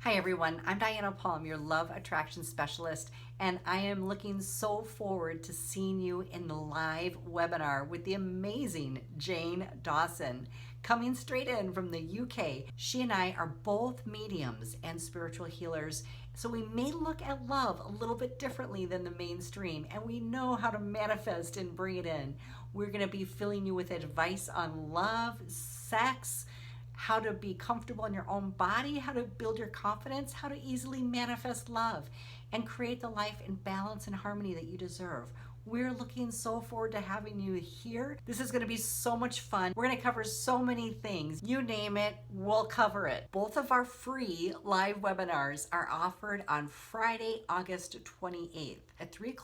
Hi everyone, I'm Diana Palm, your love attraction specialist, and I am looking so forward to seeing you in the live webinar with the amazing Jane Dawson, coming straight in from the UK. She and I are both mediums and spiritual healers, so we may look at love a little bit differently than the mainstream, and we know how to manifest and bring it in. We're going to be filling you with advice on love, sex, how to be comfortable in your own body, how to build your confidence, how to easily manifest love, and create the life in balance and harmony that you deserve. We're looking so forward to having you here. This is going to be so much fun. We're going to cover so many things. You name it, we'll cover it. Both of our free live webinars are offered on Friday, August 28th at 3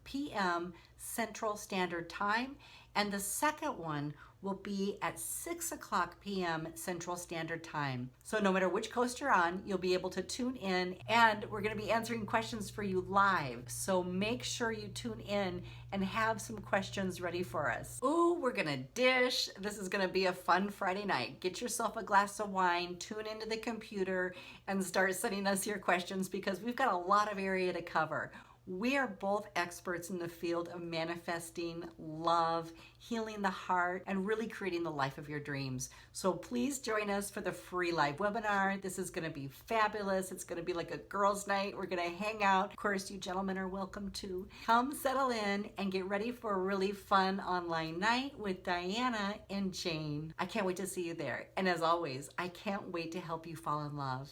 p.m. Central Standard Time, and the second one will be at 6 p.m. Central Standard Time. So no matter which coast you're on, you'll be able to tune in, and we're going to be answering questions for you live. So make sure you tune in and have some questions ready for us. Ooh, we're going to dish. This is going to be a fun Friday night. Get yourself a glass of wine, tune into the computer, and start sending us your questions because we've got a lot of area to cover. We are both experts in the field of manifesting love, healing the heart, and really creating the life of your dreams. So please join us for the free live webinar. This is going to be fabulous. It's going to be like a girls' night. We're going to hang out. Of course, you gentlemen are welcome to come settle in and get ready for a really fun online night with Diana and Jane. I can't wait to see you there. And as always, I can't wait to help you fall in love.